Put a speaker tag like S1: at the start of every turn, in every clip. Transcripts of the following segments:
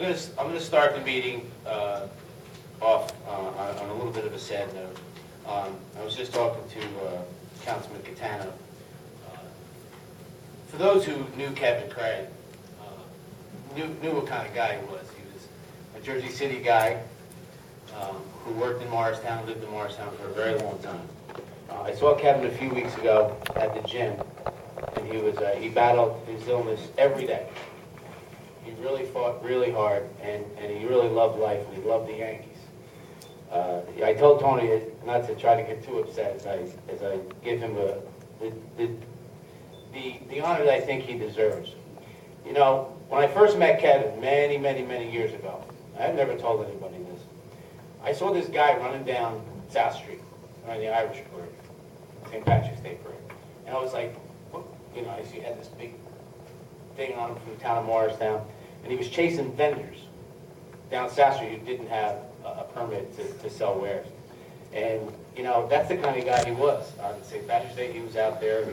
S1: I'm gonna start the meeting off on a little bit of a sad note. I was just talking to Councilman Catano. For those who knew Kevin Craig, knew what kind of guy he was. He was a Jersey City guy who worked in Morristown, lived in Morristown for a very long time. I saw Kevin a few weeks ago at the gym, and he battled his illness every day. He really fought really hard, and he really loved life, and he loved the Yankees. I told Tony not to try to get too upset as I give him the honor that I think he deserves. You know, when I first met Kevin many years ago, I've never told anybody this. I saw this guy running down South Street, around the Irish Parade, St. Patrick's Day Parade, and I was like, you know, I see he had this big thing on him from the town of Morristown, and he was chasing vendors down South Street who didn't have a permit to sell wares. And, you know, that's the kind of guy he was. On St. Patrick's Day, he was out there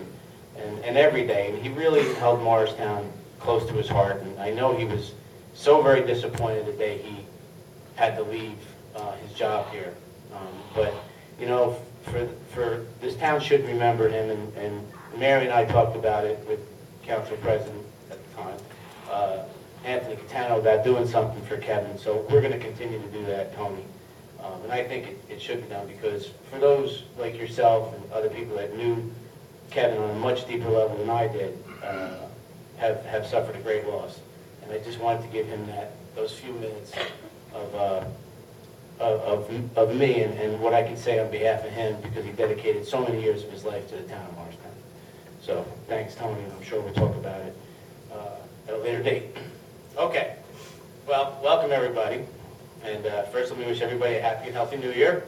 S1: and every day, and he really held Morristown close to his heart, and I know he was so very disappointed the day he had to leave his job here. But, you know, for this town should remember him, and Mary and I talked about it with Council President at the time, Anthony Catano, about doing something for Kevin. So we're going to continue to do that, Tony. And I think it should be done, because for those like yourself and other people that knew Kevin on a much deeper level than I did, have suffered a great loss. And I just wanted to give him those few minutes of me and what I can say on behalf of him, because he dedicated so many years of his life to the town of Morristown. So thanks, Tony, and I'm sure we'll talk about it at a later date. Okay, well, welcome everybody. And first, let me wish everybody a happy and healthy New Year.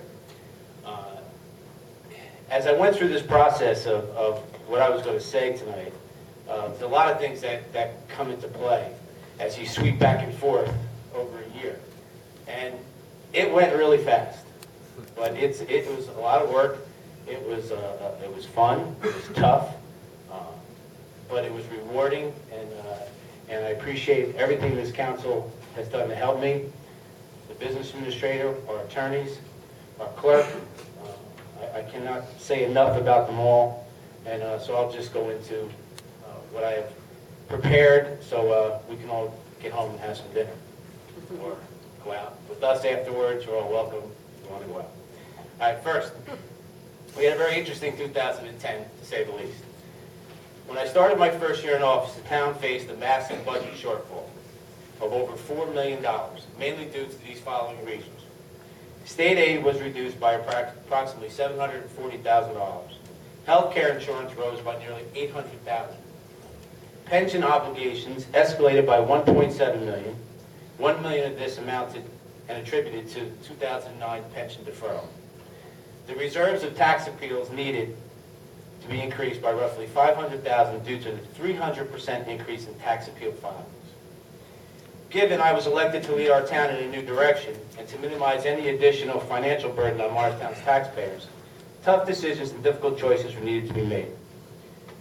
S1: As I went through this process of what I was going to say tonight, there's a lot of things that come into play as you sweep back and forth over a year. And it went really fast, but it was a lot of work. It was fun. It was tough, but it was rewarding, and I appreciate everything this council has done to help me. The business administrator, our attorneys, our clerk. I cannot say enough about them all, and so I'll just go into what I have prepared, so we can all get home and have some dinner, or go out with us afterwards. You're all welcome if you want to go out. All right, first, we had a very interesting 2010, to say the least. When I started my first year in office, the town faced a massive budget shortfall of over $4 million, mainly due to these following reasons. State aid was reduced by approximately $740,000. Health care insurance rose by nearly $800,000. Pension obligations escalated by $1.7 million. $1 million of this amounted and attributed to 2009 pension deferral. The reserves of tax appeals needed to be increased by roughly $500,000 due to the 300% increase in tax appeal filings. Given I was elected to lead our town in a new direction and to minimize any additional financial burden on Morristown's taxpayers, tough decisions and difficult choices were needed to be made.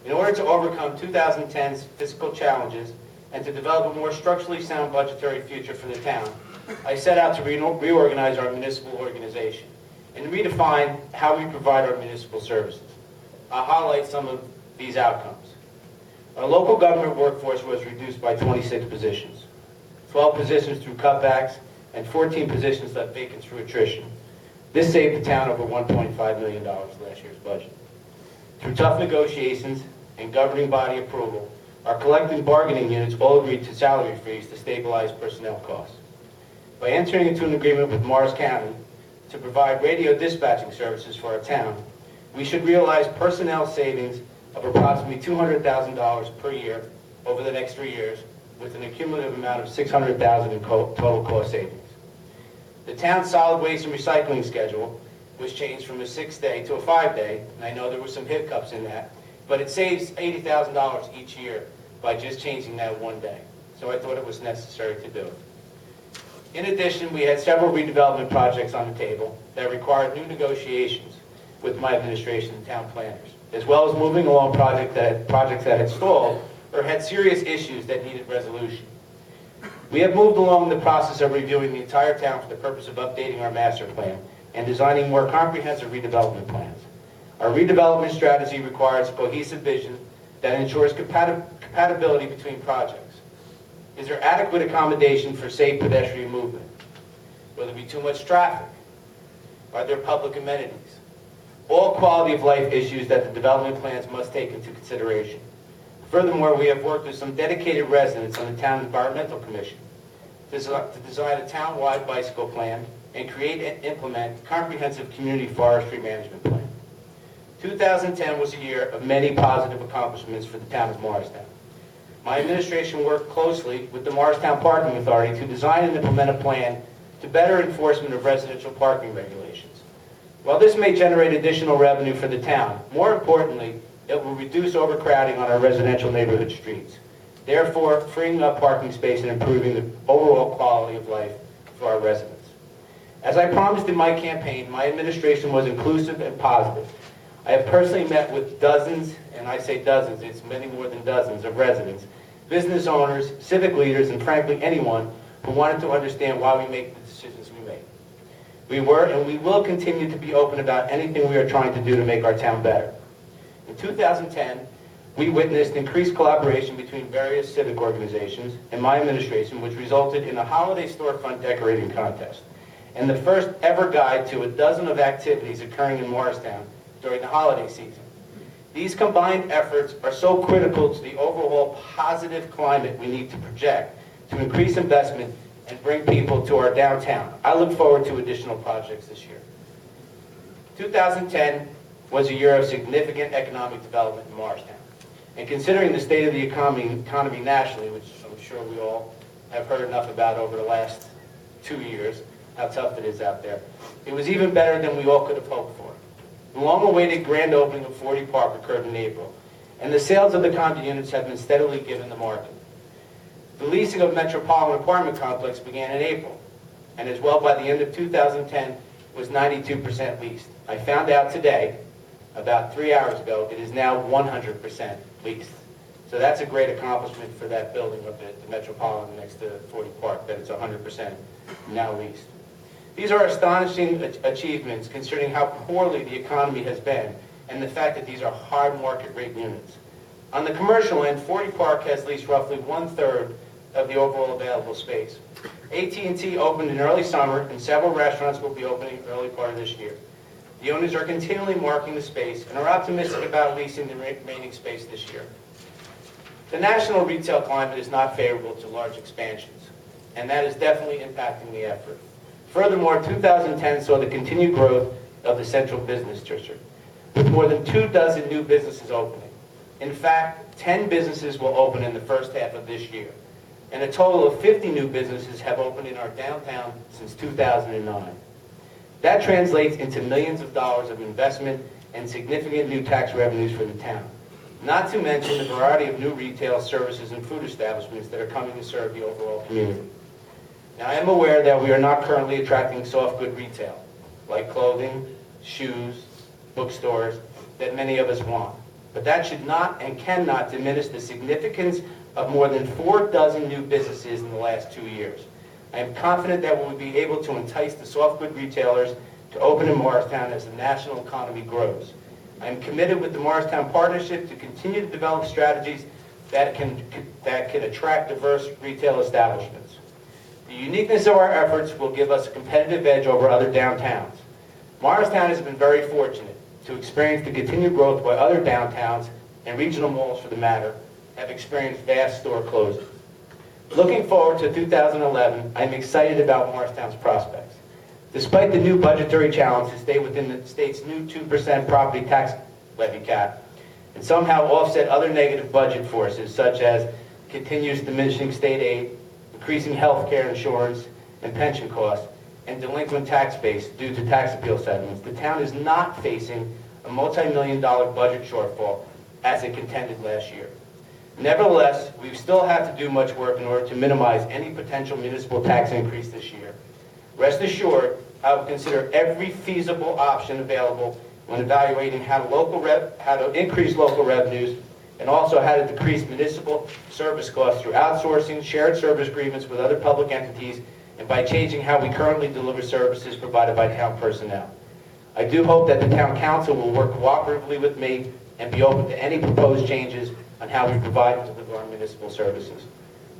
S1: In order to overcome 2010's fiscal challenges and to develop a more structurally sound budgetary future for the town, I set out to reorganize our municipal organization and redefine how we provide our municipal services. I'll highlight some of these outcomes. Our local government workforce was reduced by 26 positions. 12 positions through cutbacks, and 14 positions left vacant through attrition. This saved the town over $1.5 million last year's budget. Through tough negotiations and governing body approval, our collective bargaining units all agreed to salary freeze to stabilize personnel costs. By entering into an agreement with Morris County to provide radio dispatching services for our town, we should realize personnel savings of approximately $200,000 per year over the next 3 years, with an accumulative amount of $600,000 in total cost savings. The town's solid waste and recycling schedule was changed from a 6-day to a 5-day, and I know there were some hiccups in that, but it saves $80,000 each year by just changing that 1 day. So I thought it was necessary to do it. In addition, we had several redevelopment projects on the table that required new negotiations with my administration and town planners, as well as moving along projects that had stalled or had serious issues that needed resolution. We have moved along the process of reviewing the entire town for the purpose of updating our master plan and designing more comprehensive redevelopment plans. Our redevelopment strategy requires a cohesive vision that ensures compatibility between projects. Is there adequate accommodation for safe pedestrian movement? Will there be too much traffic? Are there public amenities? All quality of life issues that the development plans must take into consideration. Furthermore, we have worked with some dedicated residents on the Town Environmental Commission to design a town-wide bicycle plan and create and implement comprehensive community forestry management plan. 2010 was a year of many positive accomplishments for the town of Morristown. My administration worked closely with the Morristown Parking Authority to design and implement a plan to better enforcement of residential parking regulations. While this may generate additional revenue for the town, more importantly, it will reduce overcrowding on our residential neighborhood streets, therefore freeing up parking space and improving the overall quality of life for our residents. As I promised in my campaign, my administration was inclusive and positive. I have personally met with dozens, and I say dozens, it's many more than dozens, of residents, business owners, civic leaders, and frankly anyone who wanted to understand why we make the decisions we make. We were and we will continue to be open about anything we are trying to do to make our town better. In 2010, we witnessed increased collaboration between various civic organizations and my administration, which resulted in a holiday storefront decorating contest and the first ever guide to a dozen of activities occurring in Morristown during the holiday season. These combined efforts are so critical to the overall positive climate we need to project to increase investment and bring people to our downtown. I look forward to additional projects this year. 2010 was a year of significant economic development in Morristown. And considering the state of the economy nationally, which I'm sure we all have heard enough about over the last 2 years, how tough it is out there, it was even better than we all could have hoped for. The long-awaited grand opening of 40 Park occurred in April, and the sales of the condo units have been steadily given the market. The leasing of Metropolitan Apartment Complex began in April, and as well by the end of 2010 was 92% leased. I found out today, about 3 hours ago, it is now 100% leased. So that's a great accomplishment for that building up at the Metropolitan next to 40 Park, that it's 100% now leased. These are astonishing achievements considering how poorly the economy has been and the fact that these are hard market rate units. On the commercial end, 40 Park has leased roughly 1/3 of the overall available space. AT&T opened in early summer and several restaurants will be opening early part of this year. The owners are continually marking the space and are optimistic about leasing the remaining space this year. The national retail climate is not favorable to large expansions, and that is definitely impacting the effort. Furthermore, 2010 saw the continued growth of the central business district, with more than 24 new businesses opening. In fact, 10 businesses will open in the first half of this year, and a total of 50 new businesses have opened in our downtown since 2009. That translates into millions of dollars of investment and significant new tax revenues for the town, not to mention the variety of new retail, services, and food establishments that are coming to serve the overall community. Now, I am aware that we are not currently attracting soft good retail, like clothing, shoes, bookstores, that many of us want. But that should not and cannot diminish the significance of more than 24 new businesses in the last 2 years. I am confident that we will be able to entice the soft good retailers to open in Morristown as the national economy grows. I am committed with the Morristown Partnership to continue to develop strategies that can attract diverse retail establishments. The uniqueness of our efforts will give us a competitive edge over other downtowns. Morristown has been very fortunate to experience the continued growth while other downtowns, and regional malls for the matter, have experienced vast store closings. Looking forward to 2011, I'm excited about Morristown's prospects. Despite the new budgetary challenge to stay within the state's new 2% property tax levy cap, and somehow offset other negative budget forces such as continuous diminishing state aid, increasing health care insurance and pension costs, and delinquent tax base due to tax appeal settlements, the town is not facing a multi-million-dollar budget shortfall as it contended last year. Nevertheless, we still have to do much work in order to minimize any potential municipal tax increase this year. Rest assured, I will consider every feasible option available when evaluating how to increase local revenues and also how to decrease municipal service costs through outsourcing, shared service agreements with other public entities, and by changing how we currently deliver services provided by town personnel. I do hope that the town council will work cooperatively with me and be open to any proposed changes on how we provide and deliver our municipal services.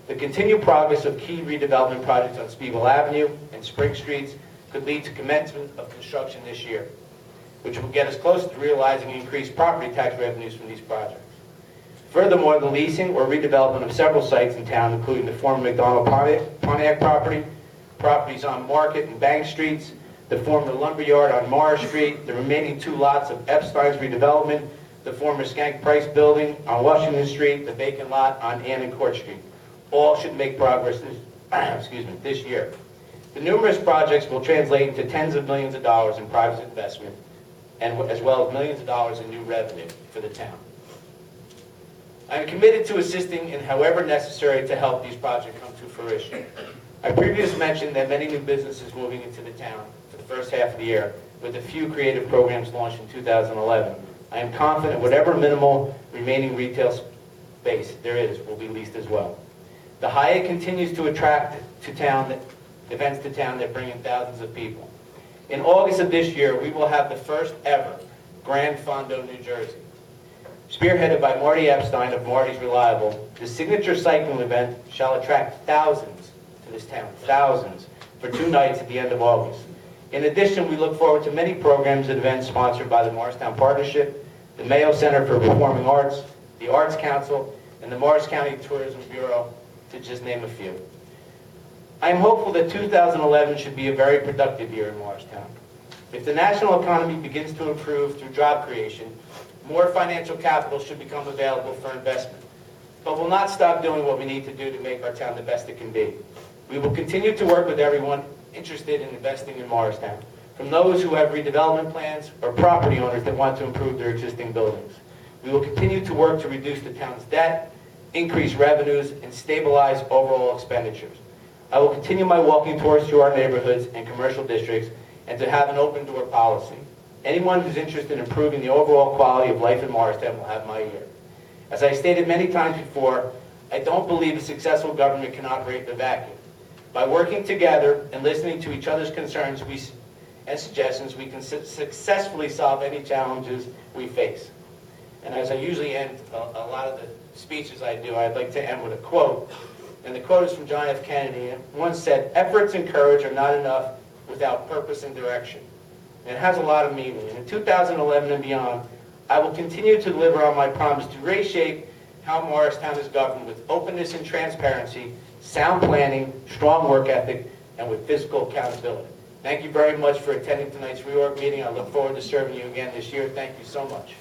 S1: The continued progress of key redevelopment projects on Spiegel Avenue and Spring Streets could lead to commencement of construction this year, which will get us closer to realizing increased property tax revenues from these projects. Furthermore, the leasing or redevelopment of several sites in town, including the former McDonald Pontiac property, properties on Market and Bank Streets, the former lumberyard on Morris Street, the remaining 2 lots of Epstein's redevelopment, the former Skank Price building on Washington Street, the vacant lot on Ann and Court Street. All should make progress this year. The numerous projects will translate into tens of millions of dollars in private investment, and as well as millions of dollars in new revenue for the town. I am committed to assisting in however necessary to help these projects come to fruition. I previously mentioned that many new businesses moving into the town for the first half of the year, with a few creative programs launched in 2011. I am confident whatever minimal remaining retail space there is will be leased as well. The Hyatt continues to attract events to town that bring in thousands of people. In August of this year, we will have the first ever Grand Fondo, New Jersey. Spearheaded by Marty Epstein of Marty's Reliable, the signature cycling event shall attract thousands to this town, thousands, for 2 nights at the end of August. In addition, we look forward to many programs and events sponsored by the Morristown Partnership, the Mayo Center for Performing Arts, the Arts Council, and the Morris County Tourism Bureau, to just name a few. I am hopeful that 2011 should be a very productive year in Morristown. If the national economy begins to improve through job creation, more financial capital should become available for investment. But we'll not stop doing what we need to do to make our town the best it can be. We will continue to work with everyone interested in investing in Morristown, from those who have redevelopment plans or property owners that want to improve their existing buildings. We will continue to work to reduce the town's debt, increase revenues, and stabilize overall expenditures. I will continue my walking tours through our neighborhoods and commercial districts and to have an open door policy. Anyone who's interested in improving the overall quality of life in Morristown will have my ear. As I stated many times before, I don't believe a successful government can operate in a vacuum. By working together and listening to each other's concerns and suggestions, we can successfully solve any challenges we face. And as I usually end a lot of the speeches I do, I'd like to end with a quote. And the quote is from John F. Kennedy. And once said, "Efforts and courage are not enough without purpose and direction." And it has a lot of meaning. And in 2011 and beyond, I will continue to deliver on my promise to reshape how Morristown is governed with openness and transparency, sound planning, strong work ethic, and with fiscal accountability. Thank you very much for attending tonight's reorg meeting. I look forward to serving you again this year. Thank you so much.